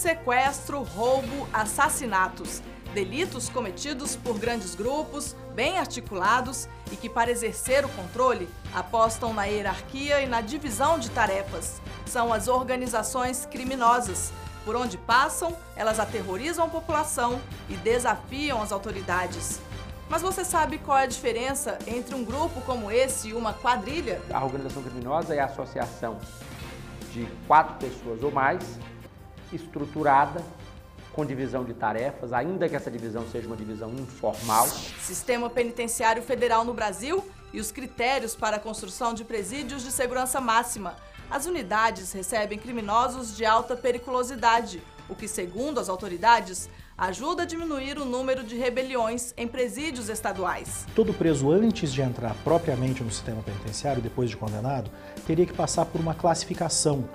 sequestro, roubo, assassinatos. Delitos cometidos por grandes grupos, bem articulados e que, para exercer o controle, apostam na hierarquia e na divisão de tarefas. São as organizações criminosas. Por onde passam, elas aterrorizam a população e desafiam as autoridades. Mas você sabe qual é a diferença entre um grupo como esse e uma quadrilha? A organização criminosa é a associação de 4 pessoas ou mais, estruturada, com divisão de tarefas, ainda que essa divisão seja uma divisão informal. Sistema penitenciário federal no Brasil e os critérios para a construção de presídios de segurança máxima. As unidades recebem criminosos de alta periculosidade, o que, segundo as autoridades, ajuda a diminuir o número de rebeliões em presídios estaduais. Todo preso, antes de entrar propriamente no sistema penitenciário, depois de condenado, teria que passar por uma classificação,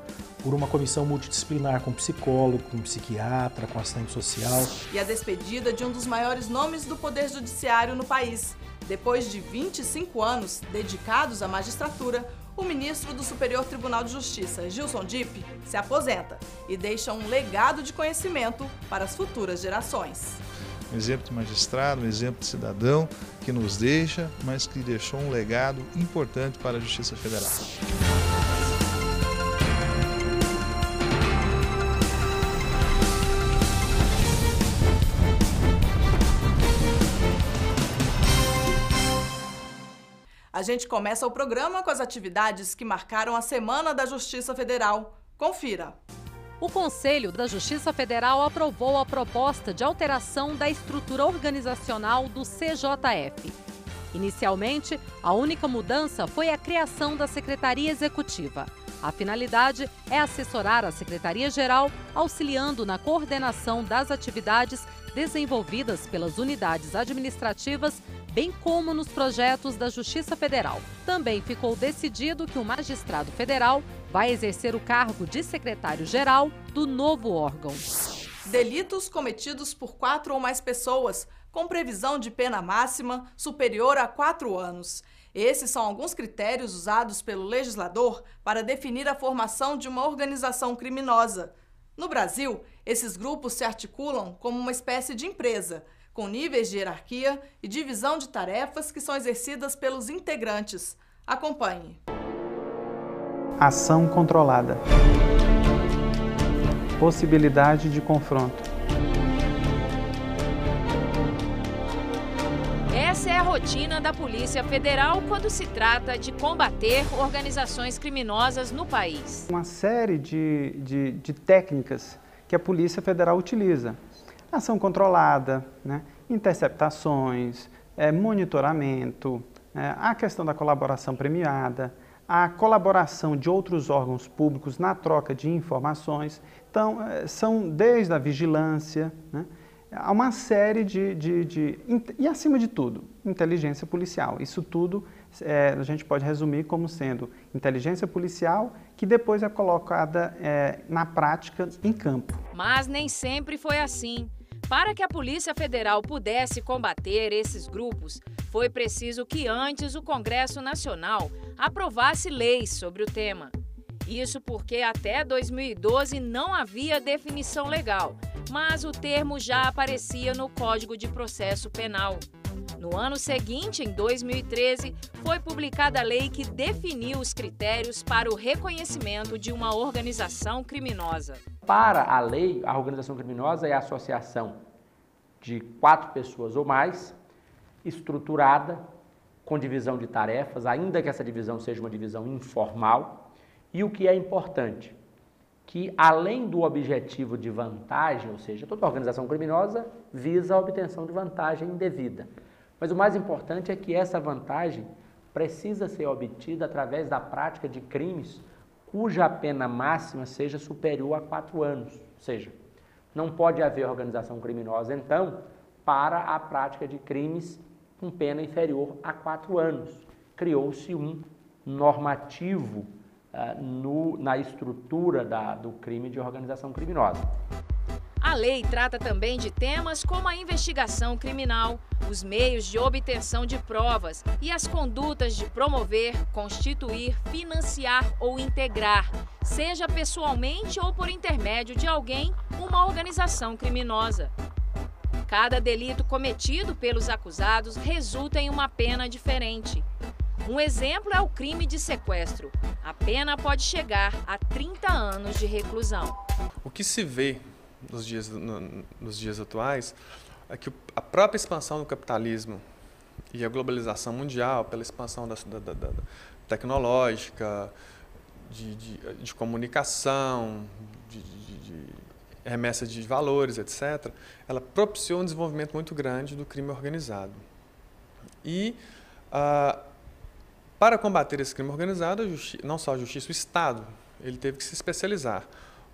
por uma comissão multidisciplinar com psicólogo, com psiquiatra, com assistente social. E a despedida de um dos maiores nomes do Poder Judiciário no país. Depois de 25 anos dedicados à magistratura, o ministro do Superior Tribunal de Justiça, Gilson Dipp, se aposenta e deixa um legado de conhecimento para as futuras gerações. Um exemplo de magistrado, um exemplo de cidadão que nos deixa, mas que deixou um legado importante para a Justiça Federal. A gente começa o programa com as atividades que marcaram a Semana da Justiça Federal. Confira. O Conselho da Justiça Federal aprovou a proposta de alteração da estrutura organizacional do CJF. Inicialmente, a única mudança foi a criação da Secretaria Executiva. A finalidade é assessorar a Secretaria-Geral, auxiliando na coordenação das atividades desenvolvidas pelas unidades administrativas, bem como nos projetos da Justiça Federal. Também ficou decidido que o magistrado federal vai exercer o cargo de secretário-geral do novo órgão. Delitos cometidos por 4 ou mais pessoas, com previsão de pena máxima superior a 4 anos. Esses são alguns critérios usados pelo legislador para definir a formação de uma organização criminosa. No Brasil, esses grupos se articulam como uma espécie de empresa, com níveis de hierarquia e divisão de tarefas que são exercidas pelos integrantes. Acompanhe. Ação controlada. Possibilidade de confronto. Essa é a rotina da Polícia Federal quando se trata de combater organizações criminosas no país. Uma série de técnicas que a Polícia Federal utiliza. Ação controlada, né? Interceptações, monitoramento, a questão da colaboração premiada, a colaboração de outros órgãos públicos na troca de informações. Então, são desde a vigilância, né? Há uma série e, acima de tudo, inteligência policial. Isso tudo a gente pode resumir como sendo inteligência policial que depois é colocada na prática em campo. Mas nem sempre foi assim. Para que a Polícia Federal pudesse combater esses grupos, foi preciso que antes o Congresso Nacional aprovasse leis sobre o tema. Isso porque até 2012 não havia definição legal, mas o termo já aparecia no Código de Processo Penal. No ano seguinte, em 2013, foi publicada a lei que definiu os critérios para o reconhecimento de uma organização criminosa. Para a lei, a organização criminosa é a associação de 4 pessoas ou mais, estruturada, com divisão de tarefas, ainda que essa divisão seja uma divisão informal. E o que é importante, que além do objetivo de vantagem, ou seja, toda organização criminosa visa a obtenção de vantagem indevida. Mas o mais importante é que essa vantagem precisa ser obtida através da prática de crimes cuja pena máxima seja superior a 4 anos. Ou seja, não pode haver organização criminosa, então, para a prática de crimes com pena inferior a 4 anos. Criou-se um normativo na estrutura do crime de organização criminosa. A lei trata também de temas como a investigação criminal, os meios de obtenção de provas e as condutas de promover, constituir, financiar ou integrar, seja pessoalmente ou por intermédio de alguém, uma organização criminosa. Cada delito cometido pelos acusados resulta em uma pena diferente. Um exemplo é o crime de sequestro. A pena pode chegar a 30 anos de reclusão. O que se vê nos dias atuais é que a própria expansão do capitalismo e a globalização mundial, pela expansão da tecnológica, de comunicação, de remessa de valores, etc., ela propiciou um desenvolvimento muito grande do crime organizado. E, para combater esse crime organizado, não só a justiça, o Estado, ele teve que se especializar.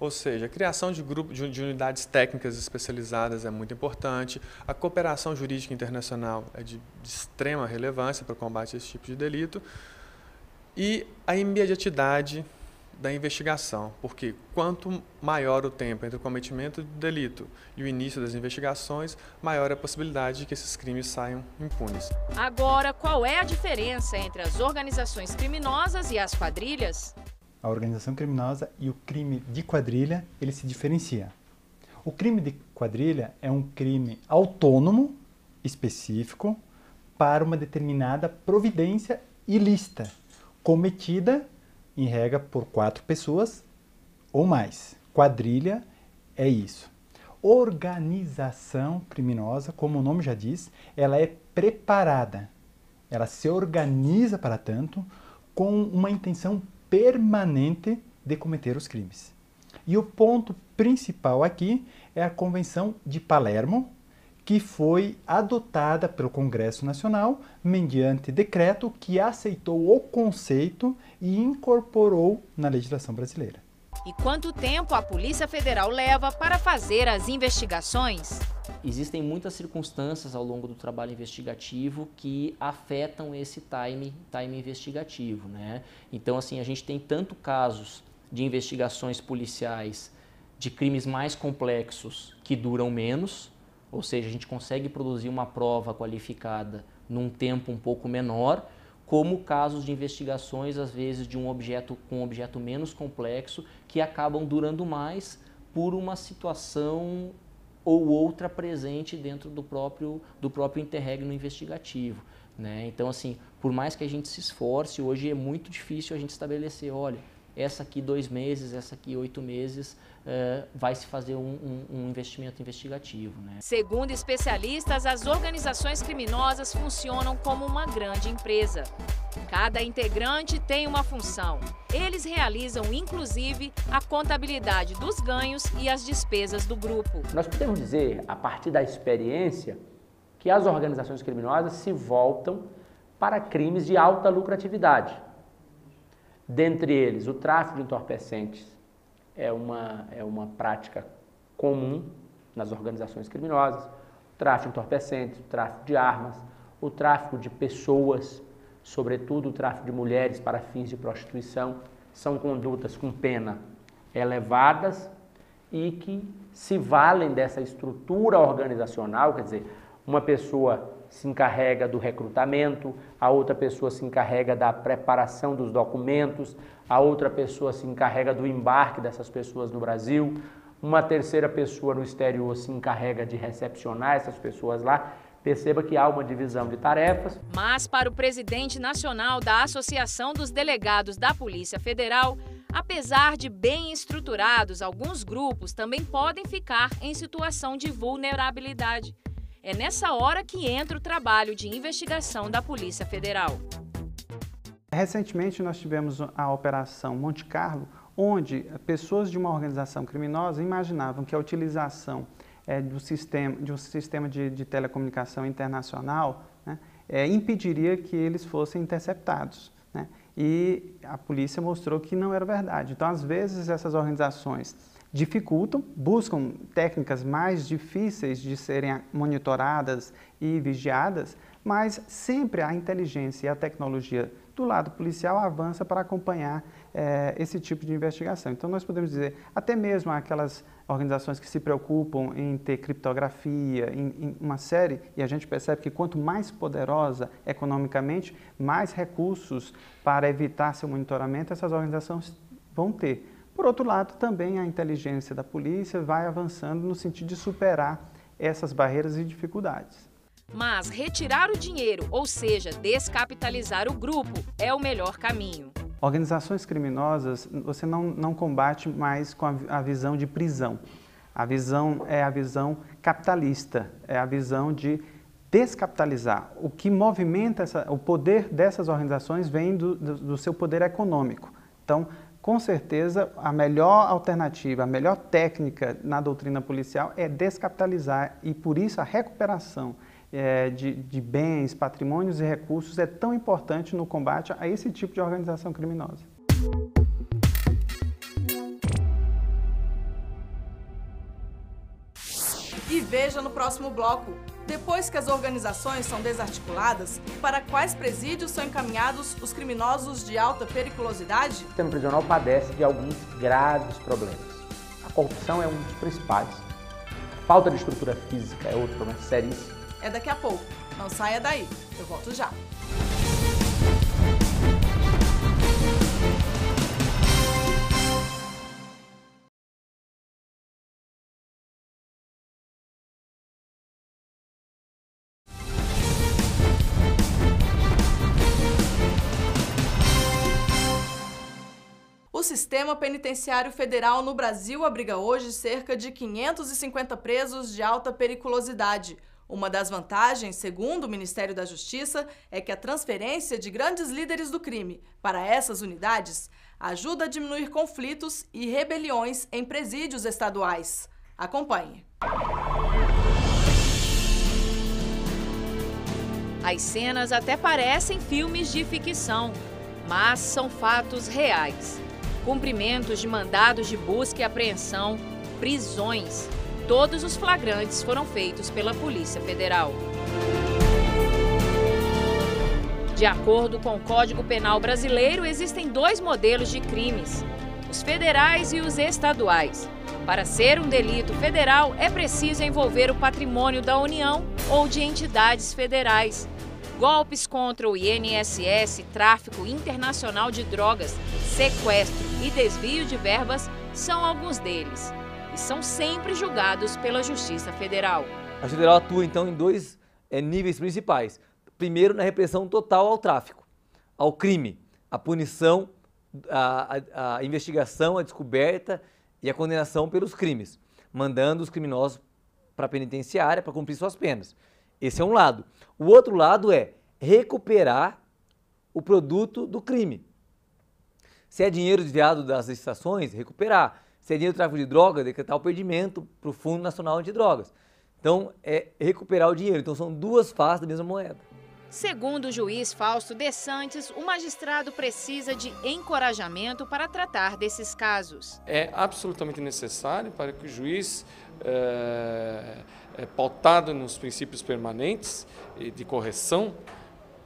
Ou seja, a criação de grupos, de unidades técnicas especializadas é muito importante, a cooperação jurídica internacional é de extrema relevância para o combate a esse tipo de delito, e a imediatidade da investigação, porque quanto maior o tempo entre o cometimento do delito e o início das investigações, maior é a possibilidade de que esses crimes saiam impunes. Agora, qual é a diferença entre as organizações criminosas e as quadrilhas? A organização criminosa e o crime de quadrilha, ele se diferencia. O crime de quadrilha é um crime autônomo, específico, para uma determinada providência ilícita, cometida em regra por 4 pessoas ou mais. Quadrilha é isso. Organização criminosa, como o nome já diz, ela é preparada. Ela se organiza para tanto com uma intenção permanente de cometer os crimes. E o ponto principal aqui é a Convenção de Palermo, que foi adotada pelo Congresso Nacional mediante decreto que aceitou o conceito e incorporou na legislação brasileira. E quanto tempo a Polícia Federal leva para fazer as investigações? Existem muitas circunstâncias ao longo do trabalho investigativo que afetam esse time investigativo, né? Então, assim, a gente tem tanto casos de investigações policiais de crimes mais complexos que duram menos, ou seja, a gente consegue produzir uma prova qualificada num tempo um pouco menor, como casos de investigações, às vezes, de um objeto com um objeto menos complexo, que acabam durando mais por uma situação ou outra presente dentro do próprio interregno investigativo, né? Então, assim, por mais que a gente se esforce, hoje é muito difícil a gente estabelecer, olha, essa aqui 2 meses, essa aqui 8 meses, vai se fazer um investimento investigativo, né? Segundo especialistas, as organizações criminosas funcionam como uma grande empresa. Cada integrante tem uma função. Eles realizam, inclusive, a contabilidade dos ganhos e as despesas do grupo. Nós podemos dizer, a partir da experiência, que as organizações criminosas se voltam para crimes de alta lucratividade. Dentre eles, o tráfico de entorpecentes é uma prática comum nas organizações criminosas, o tráfico de entorpecentes, o tráfico de armas, o tráfico de pessoas, sobretudo o tráfico de mulheres para fins de prostituição, são condutas com pena elevadas e que se valem dessa estrutura organizacional, quer dizer, uma pessoa se encarrega do recrutamento, a outra pessoa se encarrega da preparação dos documentos, a outra pessoa se encarrega do embarque dessas pessoas no Brasil, uma terceira pessoa no exterior se encarrega de recepcionar essas pessoas lá. Perceba que há uma divisão de tarefas. Mas para o presidente nacional da Associação dos Delegados da Polícia Federal, apesar de bem estruturados, alguns grupos também podem ficar em situação de vulnerabilidade. É nessa hora que entra o trabalho de investigação da Polícia Federal. Recentemente nós tivemos a Operação Monte Carlo, onde pessoas de uma organização criminosa imaginavam que a utilização de um sistema de telecomunicação internacional, né, impediria que eles fossem interceptados, né? E a polícia mostrou que não era verdade. Então, às vezes, essas organizações dificultam, buscam técnicas mais difíceis de serem monitoradas e vigiadas, mas sempre a inteligência e a tecnologia do lado policial avança para acompanhar esse tipo de investigação. Então, nós podemos dizer, até mesmo aquelas organizações que se preocupam em ter criptografia, em uma série, e a gente percebe que quanto mais poderosa economicamente, mais recursos para evitar seu monitoramento essas organizações vão ter. Por outro lado, também a inteligência da polícia vai avançando no sentido de superar essas barreiras e dificuldades. Mas retirar o dinheiro, ou seja, descapitalizar o grupo, é o melhor caminho. Organizações criminosas, você não combate mais com a visão de prisão. A visão é a visão capitalista, é a visão de descapitalizar. O que movimenta o poder dessas organizações vem do seu poder econômico. Então, com certeza, a melhor alternativa, a melhor técnica na doutrina policial é descapitalizar e, por isso, a recuperação de bens, patrimônios e recursos é tão importante no combate a esse tipo de organização criminosa. E veja no próximo bloco. Depois que as organizações são desarticuladas, para quais presídios são encaminhados os criminosos de alta periculosidade? O sistema prisional padece de alguns graves problemas. A corrupção é um dos principais. A falta de estrutura física é outro problema seríssimo. É daqui a pouco. Não saia daí. Eu volto já. O Sistema Penitenciário Federal no Brasil abriga hoje cerca de 550 presos de alta periculosidade. Uma das vantagens, segundo o Ministério da Justiça, é que a transferência de grandes líderes do crime para essas unidades ajuda a diminuir conflitos e rebeliões em presídios estaduais. Acompanhe. As cenas até parecem filmes de ficção, mas são fatos reais. Cumprimentos de mandados de busca e apreensão, prisões. Todos os flagrantes foram feitos pela Polícia Federal. De acordo com o Código Penal brasileiro, existem dois modelos de crimes: os federais e os estaduais. Para ser um delito federal, é preciso envolver o patrimônio da União ou de entidades federais. Golpes contra o INSS, tráfico internacional de drogas, sequestro e desvio de verbas são alguns deles. E são sempre julgados pela Justiça Federal. A Federal atua, então, em dois níveis principais. Primeiro, na repressão total ao tráfico, ao crime, a punição, a investigação, a descoberta e a condenação pelos crimes, mandando os criminosos para a penitenciária para cumprir suas penas. Esse é um lado. O outro lado é recuperar o produto do crime. Se é dinheiro desviado das licitações, recuperar. Se é dinheiro do tráfico de drogas, decretar o perdimento para o Fundo Nacional Antidrogas. Então, é recuperar o dinheiro. Então, são duas faces da mesma moeda. Segundo o juiz Fausto De Santis, o magistrado precisa de encorajamento para tratar desses casos. É absolutamente necessário para que o juiz, pautado nos princípios permanentes de correção,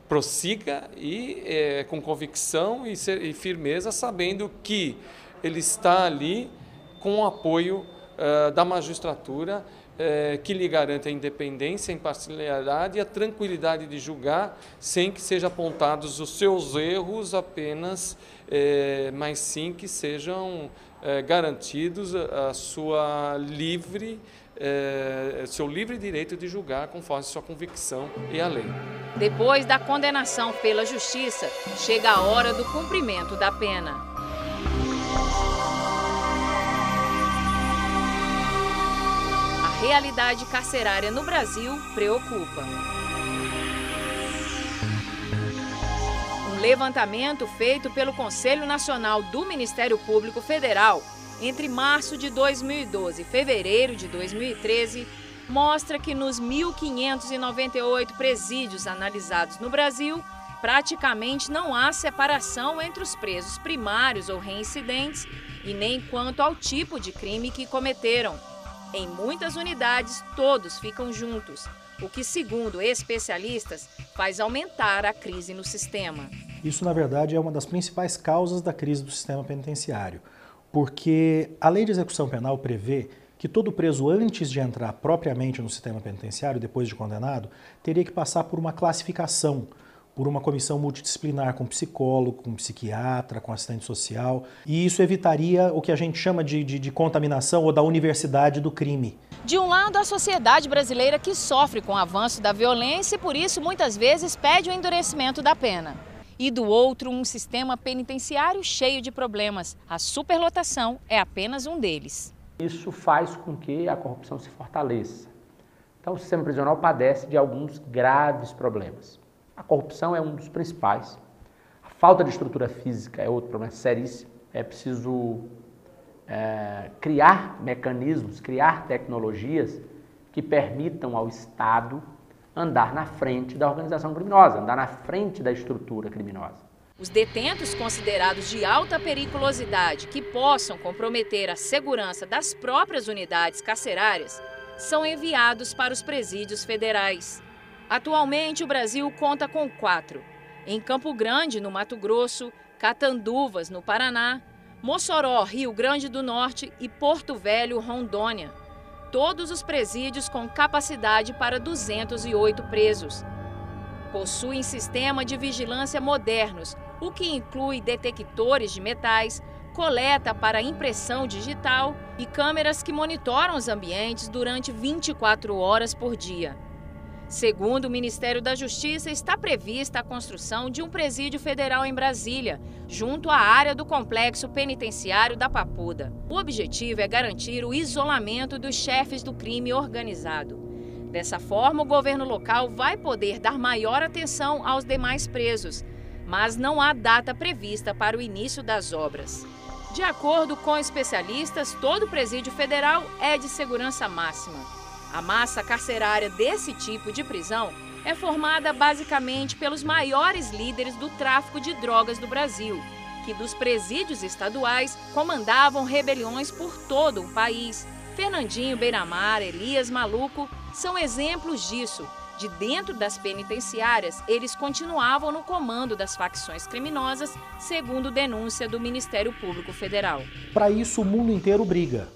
prossiga e com convicção e firmeza, sabendo que ele está ali com o apoio da magistratura, que lhe garante a independência, a imparcialidade e a tranquilidade de julgar, sem que sejam apontados os seus erros apenas, mas sim que sejam garantidos a sua seu livre direito de julgar conforme sua convicção e a lei. Depois da condenação pela Justiça, chega a hora do cumprimento da pena. A realidade carcerária no Brasil preocupa. Um levantamento feito pelo Conselho Nacional do Ministério Público Federal entre março de 2012 e fevereiro de 2013 mostra que nos 1.598 presídios analisados no Brasil, praticamente não há separação entre os presos primários ou reincidentes e nem quanto ao tipo de crime que cometeram. Em muitas unidades, todos ficam juntos, o que, segundo especialistas, faz aumentar a crise no sistema. Isso, na verdade, é uma das principais causas da crise do sistema penitenciário, porque a Lei de Execução Penal prevê que todo preso, antes de entrar propriamente no sistema penitenciário, depois de condenado, teria que passar por uma classificação, por uma comissão multidisciplinar com psicólogo, com psiquiatra, com assistente social, e isso evitaria o que a gente chama de contaminação ou da universidade do crime. De um lado, a sociedade brasileira que sofre com o avanço da violência e por isso muitas vezes pede o endurecimento da pena. E do outro, um sistema penitenciário cheio de problemas. A superlotação é apenas um deles. Isso faz com que a corrupção se fortaleça. Então, o sistema prisional padece de alguns graves problemas. A corrupção é um dos principais. A falta de estrutura física é outro problema seríssimo. É preciso criar mecanismos, criar tecnologias que permitam ao Estado andar na frente da organização criminosa, andar na frente da estrutura criminosa. Os detentos considerados de alta periculosidade que possam comprometer a segurança das próprias unidades carcerárias são enviados para os presídios federais. Atualmente, o Brasil conta com 4. Em Campo Grande, no Mato Grosso, Catanduvas, no Paraná, Mossoró, Rio Grande do Norte e Porto Velho, Rondônia. Todos os presídios com capacidade para 208 presos. Possuem sistema de vigilância modernos, o que inclui detectores de metais, coleta para impressão digital e câmeras que monitoram os ambientes durante 24 horas por dia. Segundo o Ministério da Justiça, está prevista a construção de um presídio federal em Brasília, junto à área do complexo penitenciário da Papuda. O objetivo é garantir o isolamento dos chefes do crime organizado. Dessa forma, o governo local vai poder dar maior atenção aos demais presos, mas não há data prevista para o início das obras. De acordo com especialistas, todo presídio federal é de segurança máxima. A massa carcerária desse tipo de prisão é formada basicamente pelos maiores líderes do tráfico de drogas do Brasil, que dos presídios estaduais comandavam rebeliões por todo o país. Fernandinho Beiramar, Elias Maluco são exemplos disso. De dentro das penitenciárias, eles continuavam no comando das facções criminosas, segundo denúncia do Ministério Público Federal. Para isso, o mundo inteiro briga.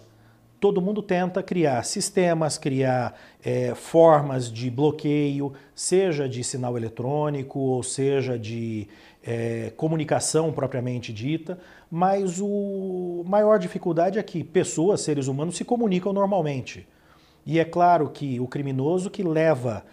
Todo mundo tenta criar sistemas, criar formas de bloqueio, seja de sinal eletrônico ou seja de comunicação propriamente dita, mas a maior dificuldade é que pessoas, seres humanos, se comunicam normalmente. E é claro que o criminoso que leva,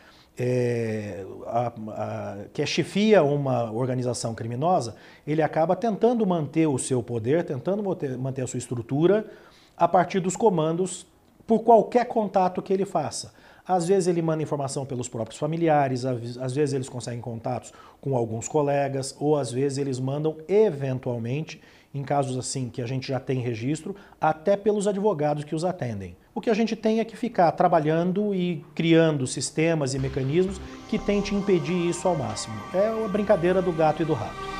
que chefia uma organização criminosa, ele acaba tentando manter o seu poder, tentando manter a sua estrutura, a partir dos comandos, por qualquer contato que ele faça. Às vezes ele manda informação pelos próprios familiares, às vezes eles conseguem contatos com alguns colegas, ou às vezes eles mandam, eventualmente, em casos assim que a gente já tem registro, até pelos advogados que os atendem. O que a gente tem é que ficar trabalhando e criando sistemas e mecanismos que tentem impedir isso ao máximo. É a brincadeira do gato e do rato.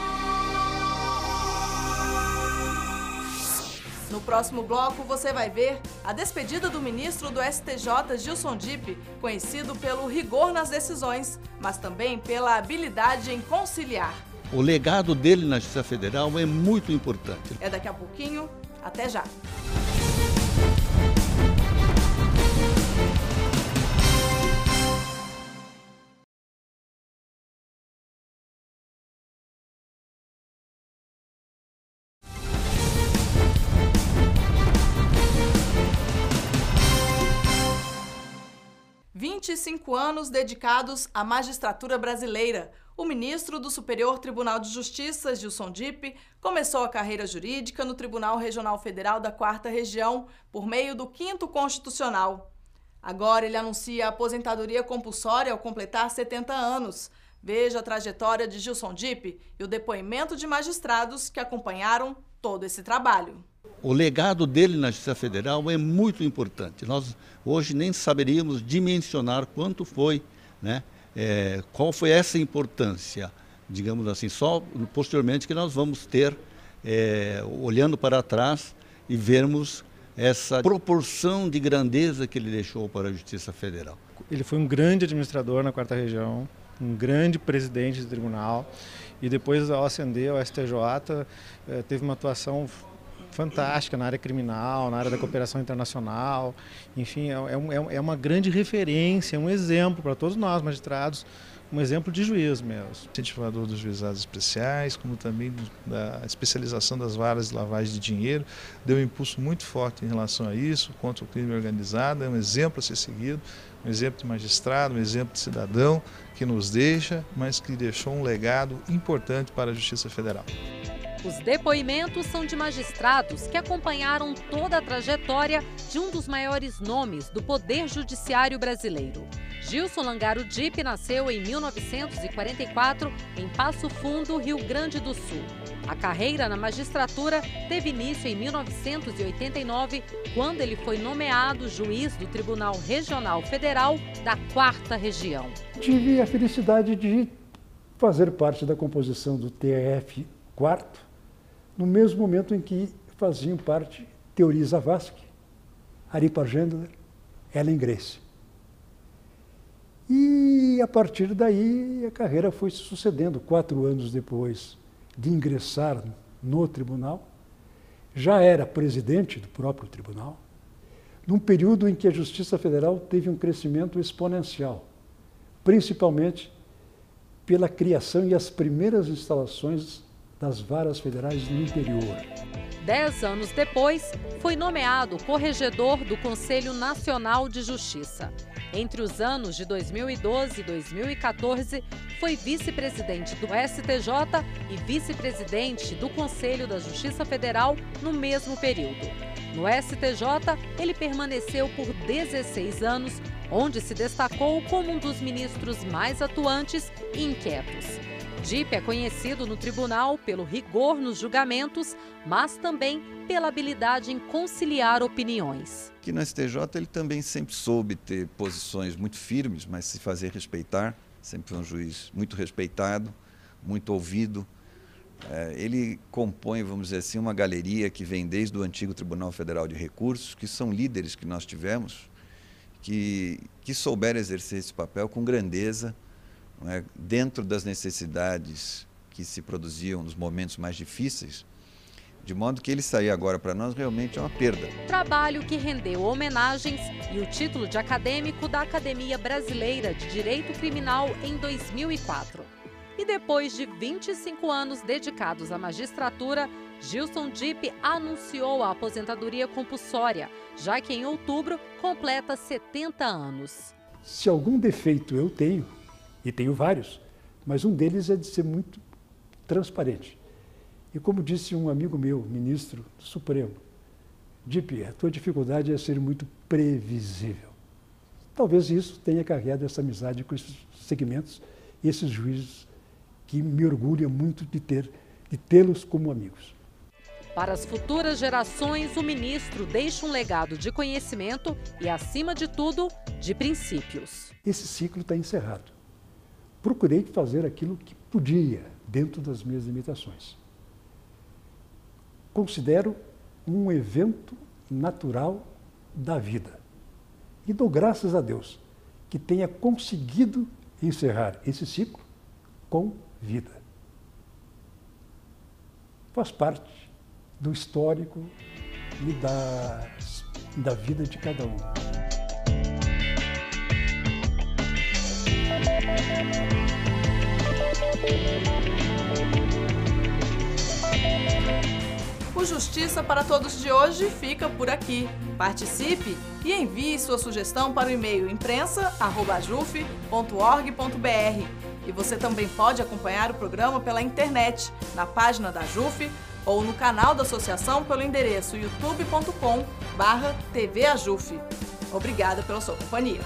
No próximo bloco, você vai ver a despedida do ministro do STJ, Gilson Dipp, conhecido pelo rigor nas decisões, mas também pela habilidade em conciliar. O legado dele na Justiça Federal é muito importante. É daqui a pouquinho. Até já! ...25 anos dedicados à magistratura brasileira. O ministro do Superior Tribunal de Justiça, Gilson Dipp, começou a carreira jurídica no Tribunal Regional Federal da 4ª Região, por meio do 5º Constitucional. Agora ele anuncia a aposentadoria compulsória ao completar 70 anos. Veja a trajetória de Gilson Dipp e o depoimento de magistrados que acompanharam todo esse trabalho. O legado dele na Justiça Federal é muito importante. Nós hoje nem saberíamos dimensionar quanto foi, né? Qual foi essa importância, digamos assim, só posteriormente que nós vamos ter, olhando para trás e vermos essa proporção de grandeza que ele deixou para a Justiça Federal. Ele foi um grande administrador na 4ª Região, um grande presidente do tribunal e depois, ao ascender ao STJ, teve uma atuação fantástica na área criminal, na área da cooperação internacional, enfim, é uma grande referência, um exemplo para todos nós magistrados um exemplo de juiz mesmo. Incentivador dos juizados especiais, como também da especialização das varas de lavagem de dinheiro, deu um impulso muito forte em relação a isso, contra o crime organizado, é um exemplo a ser seguido, um exemplo de magistrado, um exemplo de cidadão que nos deixa, mas que deixou um legado importante para a Justiça Federal. Os depoimentos são de magistrados que acompanharam toda a trajetória de um dos maiores nomes do Poder Judiciário brasileiro. Gilson Langaro Dipp nasceu em 1944 em Passo Fundo, Rio Grande do Sul. A carreira na magistratura teve início em 1989, quando ele foi nomeado juiz do Tribunal Regional Federal da 4ª Região. Tive a felicidade de fazer parte da composição do TRF4, no mesmo momento em que faziam parte Teori Zavascki, Ari Pargendler, Ellen Grace. E a partir daí a carreira foi se sucedendo. 4 anos depois de ingressar no tribunal, já era presidente do próprio tribunal, num período em que a Justiça Federal teve um crescimento exponencial, principalmente pela criação e as primeiras instalações das varas federais no interior. 10 anos depois, foi nomeado corregedor do Conselho Nacional de Justiça. Entre os anos de 2012 e 2014, foi vice-presidente do STJ e vice-presidente do Conselho da Justiça Federal no mesmo período. No STJ, ele permaneceu por 16 anos, onde se destacou como um dos ministros mais atuantes e inquietos. Dipp é conhecido no tribunal pelo rigor nos julgamentos, mas também pela habilidade em conciliar opiniões. Aqui no STJ ele também sempre soube ter posições muito firmes, mas se fazer respeitar. Sempre foi um juiz muito respeitado, muito ouvido. Ele compõe, vamos dizer assim, uma galeria que vem desde o antigo Tribunal Federal de Recursos, que são líderes que nós tivemos, que souberam exercer esse papel com grandeza, dentro das necessidades que se produziam nos momentos mais difíceis, de modo que ele sair agora para nós realmente é uma perda. Trabalho que rendeu homenagens e o título de acadêmico da Academia Brasileira de Direito Criminal em 2004. E depois de 25 anos dedicados à magistratura, Gilson Dipp anunciou a aposentadoria compulsória, já que em outubro completa 70 anos. Se algum defeito eu tenho, e tenho vários, mas um deles é de ser muito transparente. E como disse um amigo meu, ministro do Supremo, Dipp, a tua dificuldade é ser muito previsível. Talvez isso tenha carregado essa amizade com esses segmentos e esses juízes que me orgulha muito de tê-los como amigos. Para as futuras gerações, o ministro deixa um legado de conhecimento e, acima de tudo, de princípios. Esse ciclo está encerrado. Procurei fazer aquilo que podia, dentro das minhas limitações. Considero um evento natural da vida. E dou graças a Deus que tenha conseguido encerrar esse ciclo com vida. Faz parte do histórico e da vida de cada um. O Justiça para Todos de hoje fica por aqui. Participe e envie sua sugestão para o e-mail imprensa@juf.org.br. E você também pode acompanhar o programa pela internet, na página da JUF ou no canal da associação pelo endereço youtube.com/tvajuf. Obrigada pela sua companhia.